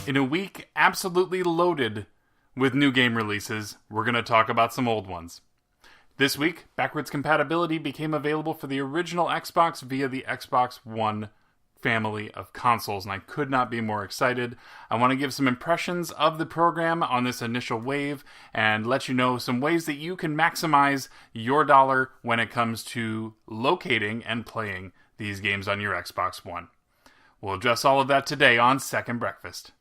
In a week absolutely loaded with new game releases, we're going to talk about some old ones. This week, backwards compatibility became available for the original Xbox via the Xbox One family of consoles, and I could not be more excited. I want to give some impressions of the program on this initial wave and let you know some ways that you can maximize your dollar when it comes to locating and playing these games on your Xbox One. We'll address all of that today on Second Breakfast.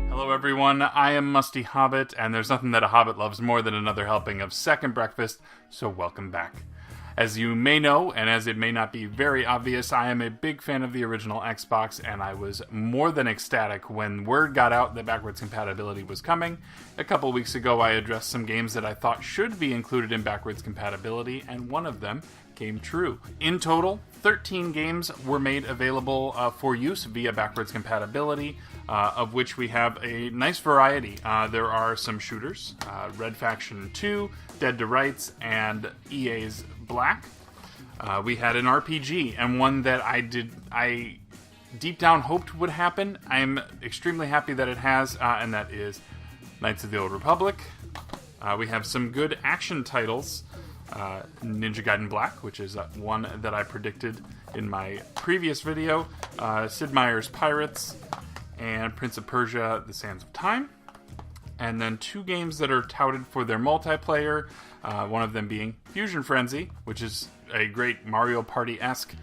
Hello everyone, I am Musty Hobbit, and there's nothing that a hobbit loves more than another helping of Second Breakfast, so welcome back. As you may know, and as it may not be very obvious, I am a big fan of the original Xbox, and I was more than ecstatic when word got out that backwards compatibility was coming. A couple weeks ago, I addressed some games that I thought should be included in backwards compatibility, and one of them came true. In total, 13 games were made available for use via backwards compatibility, of which we have a nice variety. There are some shooters, Red Faction 2, Dead to Rights, and EA's Black. We had an RPG, and one that I deep down hoped would happen. I'm extremely happy that it has, and that is Knights of the Old Republic. We have some good action titles. Ninja Gaiden Black, which is one that I predicted in my previous video, Sid Meier's Pirates, and Prince of Persia, The Sands of Time. And then two games that are touted for their multiplayer, one of them being Fusion Frenzy, which is a great Mario Party-esque,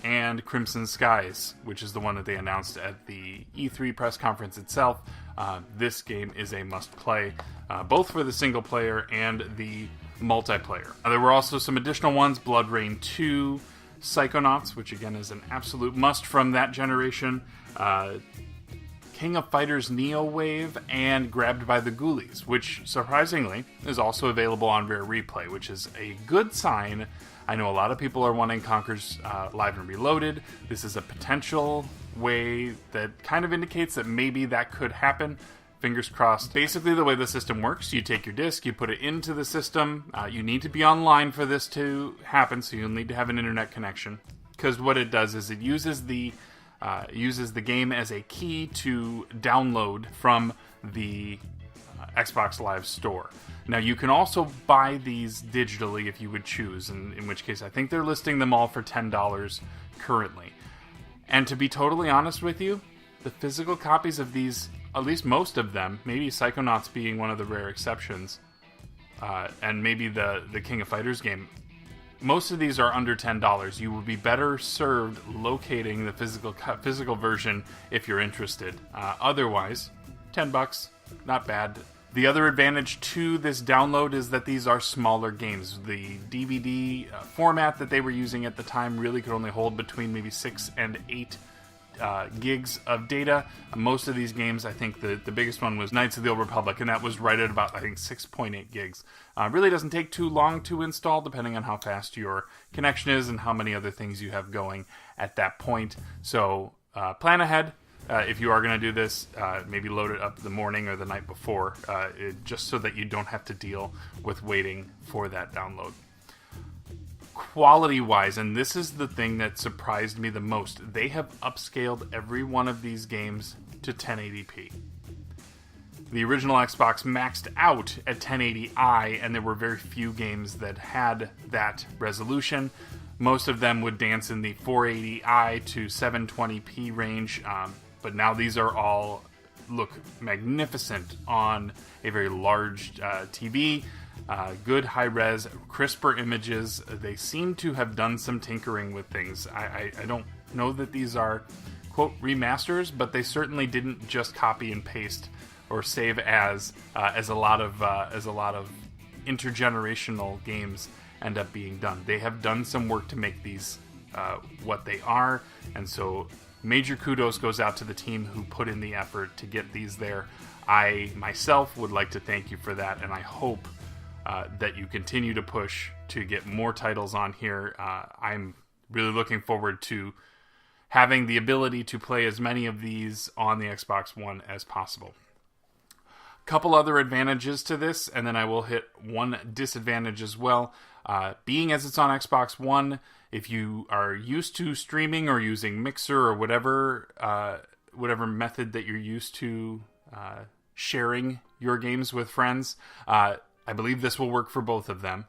and Crimson Skies, which is the one that they announced at the E3 press conference itself. This game is a must-play, both for the single player and the multiplayer. There were also some additional ones, Blood Rain 2, Psychonauts, which again is an absolute must from that generation, King of Fighters Neo Wave, and Grabbed by the Ghoulies, which surprisingly is also available on Rare Replay, which is a good sign. I know a lot of people are wanting Conker's Live and Reloaded. This is a potential way that kind of indicates that maybe that could happen. Fingers crossed. Basically, the way the system works, you take your disc, you put it into the system. You need to be online for this to happen, so you'll need to have an internet connection. Because what it does is it uses the game as a key to download from the Xbox Live store. Now, you can also buy these digitally if you would choose, in which case I think they're listing them all for $10 currently. And to be totally honest with you, the physical copies of these, at least most of them, maybe Psychonauts being one of the rare exceptions, and maybe the King of Fighters game, most of these are under $10. You will be better served locating the physical version if you're interested. Otherwise, $10, not bad. The other advantage to this download is that these are smaller games. The DVD format that they were using at the time really could only hold between maybe 6 and 8 gigs of data. Most of these games, I think the biggest one was Knights of the Old Republic, and that was right at about, I think, 6.8 gigs. Really doesn't take too long to install, depending on how fast your connection is and how many other things you have going at that point. So plan ahead. If you are going to do this, maybe load it up the morning or the night before, just so that you don't have to deal with waiting for that download. Quality-wise, and this is the thing that surprised me the most, they have upscaled every one of these games to 1080p. The original Xbox maxed out at 1080i, and there were very few games that had that resolution. Most of them would dance in the 480i to 720p range, but now these are all look magnificent on a very large TV. Good high-res, crisper images. They seem to have done some tinkering with things. I don't know that these are, quote, remasters, but they certainly didn't just copy and paste or save as a lot of intergenerational games end up being done. They have done some work to make these what they are, and so major kudos goes out to the team who put in the effort to get these there. I myself would like to thank you for that, and I hope that you continue to push to get more titles on here. I'm really looking forward to having the ability to play as many of these on the Xbox One as possible. Couple other advantages to this, and then I will hit one disadvantage as well. Being as it's on Xbox One, if you are used to streaming or using Mixer or whatever method that you're used to sharing your games with friends, I believe this will work for both of them.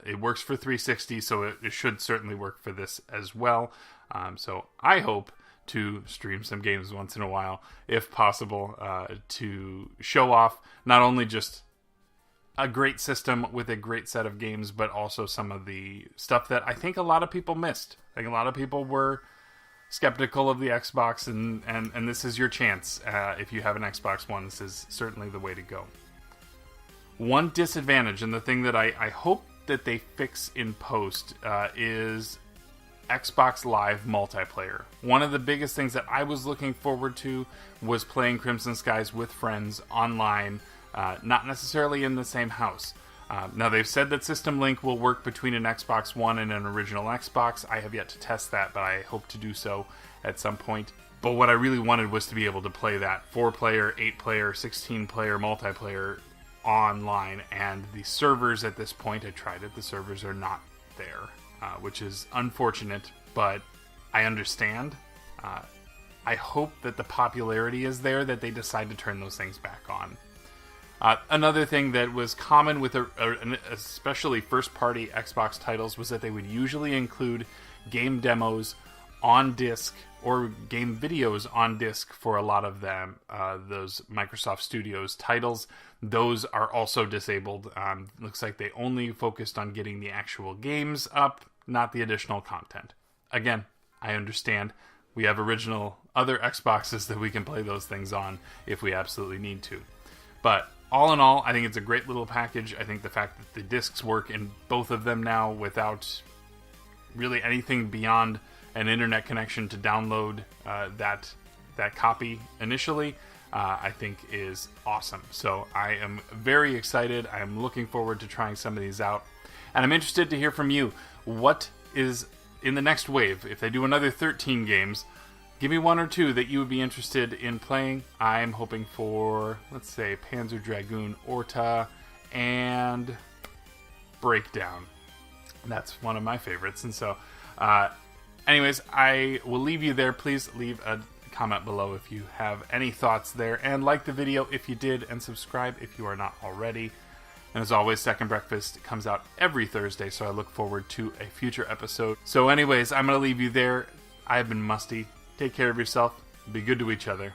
It works for 360, so it should certainly work for this as well. So I hope to stream some games once in a while, if possible, to show off not only just a great system with a great set of games, but also some of the stuff that I think a lot of people missed. I think a lot of people were skeptical of the Xbox, and this is your chance. If you have an Xbox One, this is certainly the way to go. One disadvantage, and the thing that I hope that they fix in post, is Xbox Live multiplayer. One of the biggest things that I was looking forward to was playing Crimson Skies with friends online, not necessarily in the same house. Now, they've said that System Link will work between an Xbox One and an original Xbox. I have yet to test that, but I hope to do so at some point. But what I really wanted was to be able to play that 4-player, 8-player, 16-player multiplayer online, and the servers at this point, I tried it, the servers are not there. Which is unfortunate, but I understand. I hope that the popularity is there, that they decide to turn those things back on. Another thing that was common with especially first-party Xbox titles was that they would usually include game demos on disc or game videos on disc for a lot of them. Those Microsoft Studios titles, those are also disabled. Looks like they only focused on getting the actual games up, not the additional content. Again, I understand. We have original other Xboxes that we can play those things on if we absolutely need to. But all in all, I think it's a great little package. I think the fact that the discs work in both of them now without really anything beyond an internet connection to download that copy initially, I think is awesome. So I am very excited. I am looking forward to trying some of these out. And I'm interested to hear from you. What is in the next wave? If they do another 13 games, give me one or two that you would be interested in playing. I'm hoping for, let's say, Panzer Dragoon, Orta, and Breakdown. That's one of my favorites. And so, anyways, I will leave you there. Please leave a comment below if you have any thoughts there. And like the video if you did, and subscribe if you are not already. And as always, Second Breakfast comes out every Thursday, so I look forward to a future episode. So anyways, I'm going to leave you there. I have been Musty. Take care of yourself. Be good to each other.